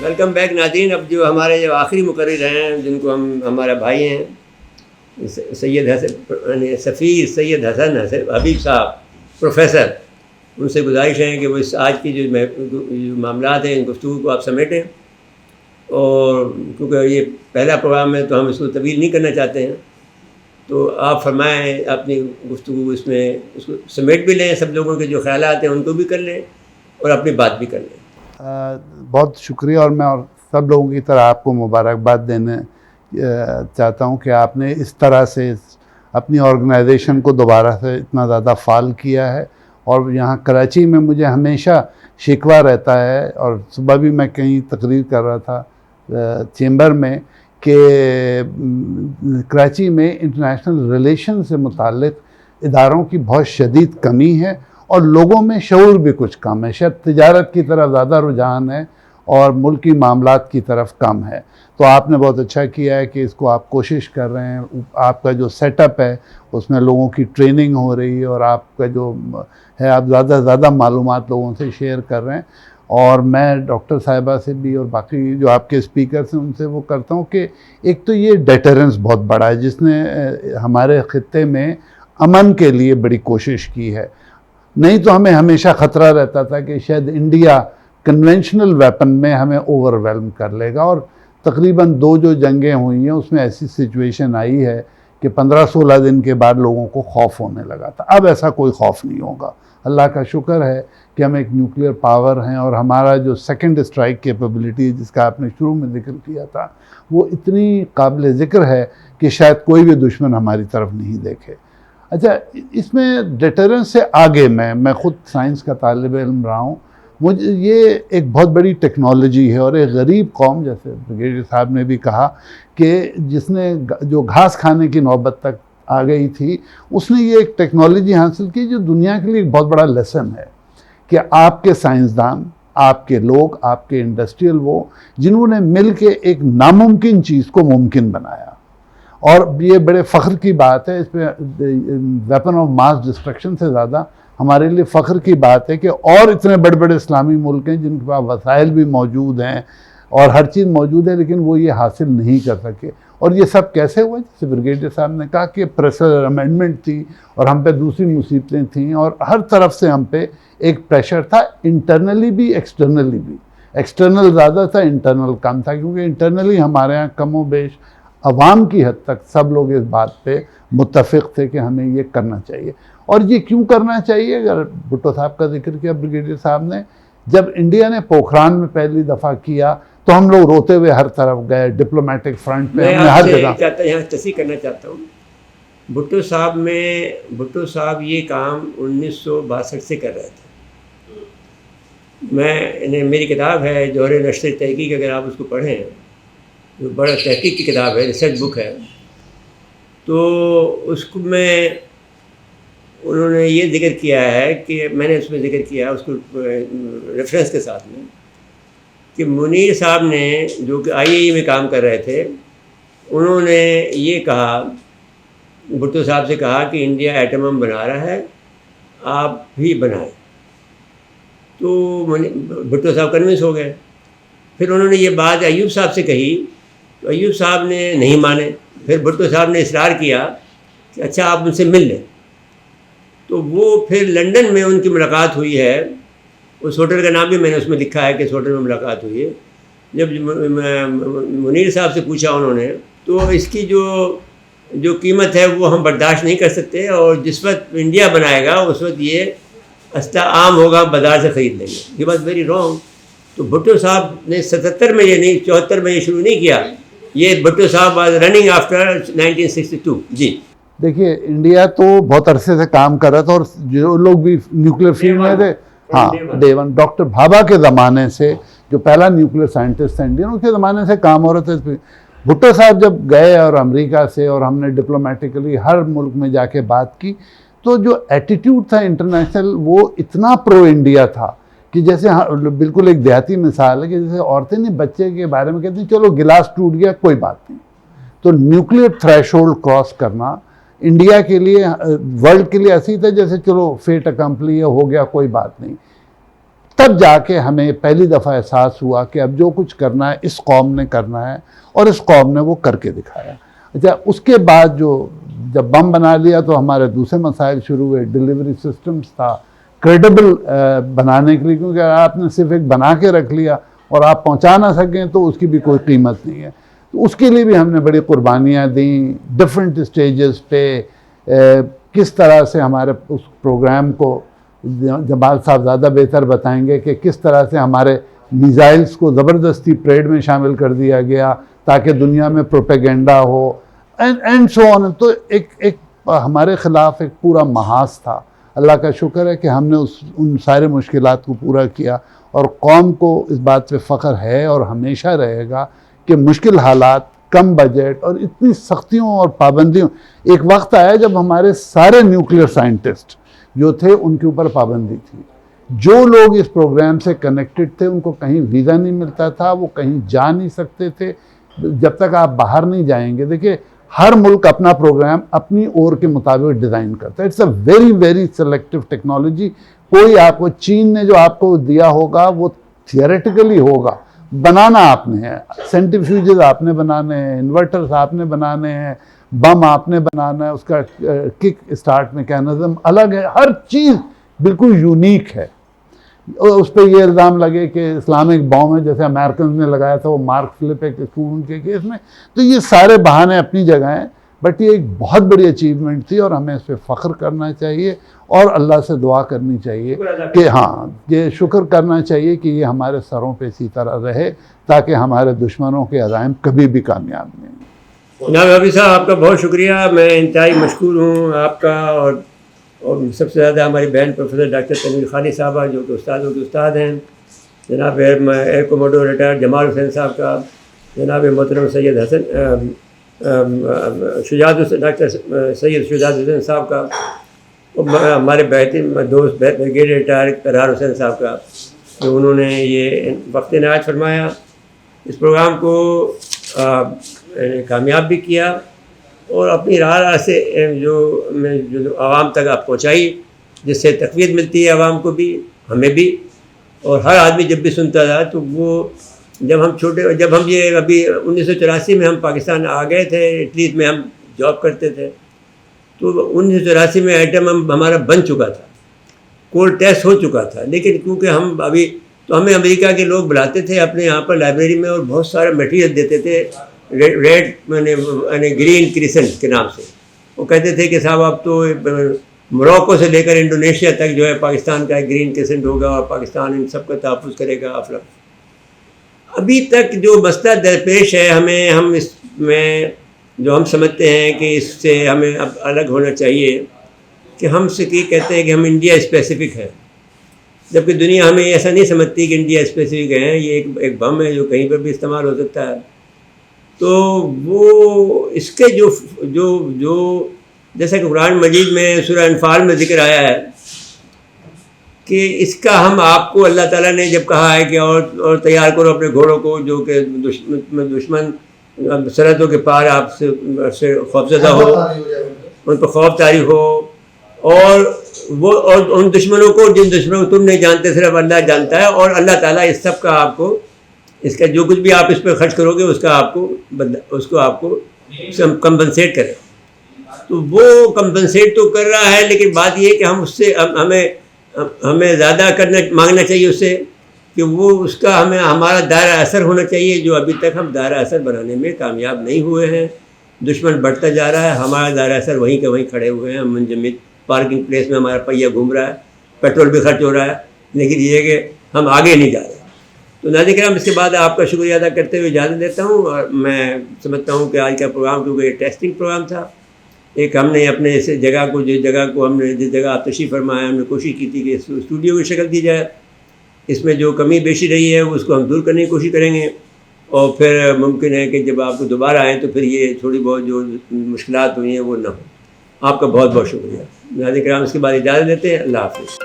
Welcome back ناظرین. اب جو ہمارے جو آخری مقرر ہیں جن کو ہم ہمارا بھائی ہیں سید حسن سفیر سید حسن حبیب صاحب پروفیسر، ان سے گزارش ہے کہ وہ اس آج کی جو معاملات ہیں ان گفتگو کو آپ سمیٹیں، اور کیونکہ یہ پہلا پروگرام ہے تو ہم اس کو طویل نہیں کرنا چاہتے ہیں، تو آپ فرمائیں اپنی گفتگو اس میں اس کو سمیٹ بھی لیں، سب لوگوں کے جو خیالات ہیں ان کو بھی کر لیں اور اپنی بات بھی کر لیں. بہت شکریہ، اور میں سب لوگوں کی طرح آپ کو مبارکباد دینے چاہتا ہوں کہ آپ نے اس طرح سے اپنی آرگنائزیشن کو دوبارہ سے اتنا زیادہ فعال کیا ہے. اور یہاں کراچی میں مجھے ہمیشہ شکوہ رہتا ہے، اور صبح بھی میں کہیں تقریر کر رہا تھا چیمبر میں، کہ کراچی میں انٹرنیشنل ریلیشن سے متعلق اداروں کی بہت شدید کمی ہے، اور لوگوں میں شعور بھی کچھ کم ہے. شاید تجارت کی طرف زیادہ رجحان ہے اور ملکی معاملات کی طرف کم ہے. تو آپ نے بہت اچھا کیا ہے کہ اس کو آپ کوشش کر رہے ہیں. آپ کا جو سیٹ اپ ہے اس میں لوگوں کی ٹریننگ ہو رہی ہے، اور آپ کا جو ہے آپ زیادہ سے زیادہ معلومات لوگوں سے شیئر کر رہے ہیں. اور میں ڈاکٹر صاحبہ سے بھی اور باقی جو آپ کے اسپیکرس ہیں ان سے وہ کرتا ہوں کہ ایک تو یہ ڈیٹرنس بہت بڑا ہے جس نے ہمارے خطے میں امن کے لیے بڑی کوشش کی ہے. نہیں تو ہمیں ہمیشہ خطرہ رہتا تھا کہ شاید انڈیا کنونشنل ویپن میں ہمیں اوور ویلم کر لے گا، اور تقریباً 2 جو جنگیں ہوئی ہیں اس میں ایسی سچویشن آئی ہے کہ 15-16 دن کے بعد لوگوں کو خوف ہونے لگا تھا. اب ایسا کوئی خوف نہیں ہوگا. اللہ کا شکر ہے کہ ہم ایک نیوکلیئر پاور ہیں، اور ہمارا جو سیکنڈ اسٹرائک کیپیبلٹی جس کا آپ نے شروع میں ذکر کیا تھا وہ اتنی قابل ذکر ہے کہ شاید کوئی بھی دشمن ہماری طرف نہیں دیکھے. اچھا، اس میں ڈیٹرنس سے آگے میں خود سائنس کا طالب علم رہا ہوں. مجھے یہ ایک بہت بڑی ٹیکنالوجی ہے، اور ایک غریب قوم جیسے بریگیڈیئر صاحب نے بھی کہا کہ جس نے جو گھاس کھانے کی نوبت تک آ گئی تھی، اس نے یہ ایک ٹیکنالوجی حاصل کی جو دنیا کے لیے ایک بہت بڑا لیسن ہے کہ آپ کے سائنسدان، آپ کے لوگ، آپ کے انڈسٹریل وہ جنہوں نے مل کے ایک ناممکن چیز کو ممکن بنایا. اور یہ بڑے فخر کی بات ہے. اس پہ ویپن آف ماس ڈسٹرکشن سے زیادہ ہمارے لیے فخر کی بات ہے کہ اور اتنے بڑے بڑے اسلامی ملک ہیں جن کے پاس وسائل بھی موجود ہیں اور ہر چیز موجود ہے، لیکن وہ یہ حاصل نہیں کر سکے. اور یہ سب کیسے ہوا؟ جیسے بریگیڈیئر صاحب نے کہا کہ پریشر امینڈمنٹ تھی، اور ہم پہ دوسری مصیبتیں تھیں، اور ہر طرف سے ہم پہ ایک پریشر تھا، انٹرنلی بھی ایکسٹرنلی بھی. ایکسٹرنل زیادہ تھا، انٹرنل کم تھا، کیونکہ انٹرنلی ہمارے ہاں کم و بیش عوام کی حد تک سب لوگ اس بات پہ متفق تھے کہ ہمیں یہ کرنا چاہیے. اور یہ کیوں کرنا چاہیے؟ اگر بھٹو صاحب کا ذکر کیا بریگیڈیئر صاحب نے، جب انڈیا نے پوکھران میں پہلی دفعہ کیا تو ہم لوگ روتے ہوئے ہر طرف گئے، ڈپلومیٹک فرنٹ پہ ہم نے ہر جگہ. یہاں تصحیح کرنا چاہتا ہوں، بھٹو صاحب یہ کام 1962 سے کر رہے تھے. میری کتاب ہے جوہر نشر تحقیق، اگر آپ اس کو پڑھیں، جو بڑا تحقیق کی کتاب ہے، ریسرچ بک ہے، تو اس کو میں انہوں نے یہ ذکر کیا ہے کہ میں نے اس میں ذکر کیا اس کو ریفرنس کے ساتھ میں، کہ منیر صاحب نے جو کہ IAEA میں کام کر رہے تھے، انہوں نے یہ کہا، بھٹو صاحب سے کہا کہ انڈیا ایٹم بم بنا رہا ہے، آپ بھی بنائیں. تو بھٹو صاحب کنوینس ہو گئے. پھر انہوں نے یہ بات ایوب صاحب سے کہی تو ایوب صاحب نے نہیں مانے. پھر بھٹو صاحب نے اصرار کیا کہ اچھا آپ ان سے مل لیں. تو وہ پھر لنڈن میں ان کی ملاقات ہوئی ہے. اس ہوٹل کا نام بھی میں نے اس میں لکھا ہے کہ اس ہوٹل میں ملاقات ہوئی ہے. جب منیر صاحب سے پوچھا انہوں نے، تو اس کی جو قیمت ہے وہ ہم برداشت نہیں کر سکتے، اور جس وقت انڈیا بنائے گا اس وقت یہ اسلحہ عام ہوگا، بازار سے خرید لیں گے. یہ بات ویری رانگ. تو بھٹو صاحب نے 77 میں یہ نہیں، 74 میں یہ شروع نہیں کیا. یہ بھٹو صاحب واز رننگ آفٹر 1962. جی دیکھیے، انڈیا تو بہت عرصے سے کام کر رہا تھا، اور جو لوگ بھی نیوکلیر فیلڈ میں تھے، ہاں ڈے ون، ڈاکٹر بھابھا کے زمانے سے جو پہلا نیوکلیر سائنٹسٹ تھا انڈین، ان کے زمانے سے کام ہو رہا تھا. بھٹو صاحب جب گئے اور امریکہ سے، اور ہم نے ڈپلومیٹکلی ہر ملک میں جا کے بات کی، تو جو ایٹیٹیوڈ تھا انٹرنیشنل وہ اتنا پرو انڈیا تھا کہ جیسے بالکل ایک دیہاتی مثال ہے کہ جیسے عورتیں نہیں بچے کے بارے میں کہتی ہیں چلو گلاس ٹوٹ گیا کوئی بات نہیں. تو نیوکلیئر تھریش ہولڈ کراس کرنا انڈیا کے لیے، ورلڈ کے لیے ایسی تھا جیسے چلو فیٹ اکمپلی ہو گیا کوئی بات نہیں. تب جا کے ہمیں پہلی دفعہ احساس ہوا کہ اب جو کچھ کرنا ہے اس قوم نے کرنا ہے، اور اس قوم نے وہ کر کے دکھایا۔ اچھا، اس کے بعد جب بم بنا لیا تو ہمارے دوسرے مسائل شروع ہوئے۔ ڈیلیوری سسٹمز تھا کریڈیبل بنانے کے لیے، کیونکہ آپ نے صرف ایک بنا کے رکھ لیا اور آپ پہنچا نہ سکیں تو اس کی بھی کوئی قیمت نہیں ہے۔ تو اس کے لیے بھی ہم نے بڑی قربانیاں دیں ڈفرینٹ اسٹیجز پہ۔ کس طرح سے ہمارے اس پروگرام کو جمال صاحب زیادہ بہتر بتائیں گے کہ کس طرح سے ہمارے میزائلز کو زبردستی پریڈ میں شامل کر دیا گیا تاکہ دنیا میں پروپیگنڈا ہو اینڈ سو آن۔ تو ایک ہمارے خلاف ایک پورا محاذ تھا۔ اللہ کا شکر ہے کہ ہم نے ان سارے مشکلات کو پورا کیا، اور قوم کو اس بات پہ فخر ہے اور ہمیشہ رہے گا کہ مشکل حالات، کم بجٹ اور اتنی سختیوں اور پابندیوں، ایک وقت آیا جب ہمارے سارے نیوکلیئر سائنٹسٹ جو تھے ان کے اوپر پابندی تھی۔ جو لوگ اس پروگرام سے کنیکٹڈ تھے ان کو کہیں ویزا نہیں ملتا تھا، وہ کہیں جا نہیں سکتے تھے جب تک آپ باہر نہیں جائیں گے۔ دیکھیں، ہر ملک اپنا پروگرام اپنی اور کے مطابق ڈیزائن کرتا ہے۔ It's a very very selective technology. کوئی آپ کو، چین نے جو آپ کو دیا ہوگا وہ تھیوریٹیکلی ہوگا، بنانا آپ نے ہے۔ سینٹریفیوجز آپ نے بنانے ہیں، انورٹرز آپ نے بنانے ہیں، بم آپ نے بنانا ہے، اس کا کک اسٹارٹ میکینزم الگ ہے، ہر چیز بالکل یونیک ہے۔ اس پہ یہ الزام لگے کہ اسلامک بام ہے جیسے امریکنز نے لگایا تھا وہ مارک فلپ کے کیس میں، تو یہ سارے بہانے اپنی جگہ ہیں، بٹ یہ ایک بہت بڑی اچیومنٹ تھی اور ہمیں اس پہ فخر کرنا چاہیے اور اللہ سے دعا کرنی چاہیے کہ ہاں، یہ شکر کرنا چاہیے کہ یہ ہمارے سروں پہ اسی طرح رہے تاکہ ہمارے دشمنوں کے عزائم کبھی بھی کامیاب نہیں ہوں۔ جناب حافظ صاحب، آپ کا بہت شکریہ، میں انتہائی مشکور ہوں آپ کا، اور سب سے زیادہ ہماری بہن پروفیسر ڈاکٹر تنویر خانی صاحبہ جو کہ استادوں کے استاد ہیں، جناب ایئر کوموڈور ریٹائر جمال حسین صاحب کا، جناب محترم سید حسن ڈاکٹر سید شجاعت حسین صاحب کا، ہمارے بہترین دوست بریگیڈ ریٹائر قرار حسین صاحب کا، جو انہوں نے یہ وقت عنایت فرمایا، اس پروگرام کو کامیاب بھی کیا اور اپنی راہ سے جو عوام تک آپ پہنچائی، جس سے تقویت ملتی ہے عوام کو بھی، ہمیں بھی، اور ہر آدمی جب بھی سنتا تھا تو وہ جب ہم یہ ابھی 1984 میں ہم پاکستان آ گئے تھے، اٹلی میں ہم جاب کرتے تھے، تو 1984 میں ایٹم ہمارا بن چکا تھا، کولڈ ٹیسٹ ہو چکا تھا، لیکن کیونکہ ہم ابھی تو ہمیں امریکہ کے لوگ بلاتے تھے اپنے یہاں پر لائبریری میں اور بہت سارا میٹیریل دیتے تھے ریڈ یعنی گرین کریسنٹ کے نام سے۔ وہ کہتے تھے کہ صاحب اب تو موروکو سے لے کر انڈونیشیا تک جو ہے پاکستان کا گرین کریسنٹ ہوگا اور پاکستان ان سب کا تحفظ کرے گا۔ ابھی تک جو مسئلہ درپیش ہے ہم اس میں جو ہم سمجھتے ہیں کہ اس سے ہمیں اب الگ ہونا چاہیے کہ ہم سے یہ کہتے ہیں کہ ہم انڈیا اسپیسیفک ہیں، جبکہ دنیا ہمیں ایسا نہیں سمجھتی کہ انڈیا اسپیسیفک ہے، یہ ایک بم ہے جو کہیں پر بھی استعمال ہو سکتا ہے۔ تو وہ اس کے جو جیسا کہ قرآن مجید میں سورہ انفال میں ذکر آیا ہے کہ اس کا ہم آپ کو اللہ تعالیٰ نے جب کہا ہے کہ اور تیار کرو اپنے گھوڑوں کو جو کہ دشمن سرحدوں کے پار آپ سے خوفزدہ ہو، ان پر خوف طاری ہو، اور ان دشمنوں کو جن دشمنوں کو تم نہیں جانتے صرف اللہ جانتا ہے، اور اللہ تعالیٰ اس سب کا آپ کو، اس کا جو کچھ بھی آپ اس پہ خرچ کرو گے اس کا اس کو آپ کو کمپنسیٹ کرے۔ تو وہ کمپنسیٹ تو کر رہا ہے، لیکن بات یہ ہے کہ ہم اس سے ہمیں زیادہ مانگنا چاہیے اس سے کہ وہ اس کا ہمارا دائرہ اثر ہونا چاہیے، جو ابھی تک ہم دائرہ اثر بنانے میں کامیاب نہیں ہوئے ہیں۔ دشمن بڑھتا جا رہا ہے، ہمارا دائرہ اثر وہیں کے وہیں کھڑے ہوئے ہیں، ہم منجمد پارکنگ پلیس میں ہمارا پہیہ گھوم رہا ہے، پیٹرول بھی خرچ ہو رہا ہے، لیکن یہ ہے کہ ہم آگے نہیں جا رہے۔ تو ناظرین کرام، اس کے بعد آپ کا شکریہ ادا کرتے ہوئے اجازت دیتا ہوں، اور میں سمجھتا ہوں کہ آج کا پروگرام کیونکہ یہ ٹیسٹنگ پروگرام تھا، ایک ہم نے اپنے اس جگہ کو جس جگہ آپ تشریف فرمایا، ہم نے کوشش کی تھی کہ اسٹوڈیو کی شکل دی جائے، اس میں جو کمی بیشی رہی ہے اس کو ہم دور کرنے کی کوشش کریں گے، اور پھر ممکن ہے کہ جب آپ کو دوبارہ آئیں تو پھر یہ تھوڑی بہت جو مشکلات ہوئی ہیں وہ نہ ہوں۔ آپ کا بہت بہت شکریہ۔ ناظرین کرام، اس کے بعد اجازت دیتے ہیں، اللہ حافظ۔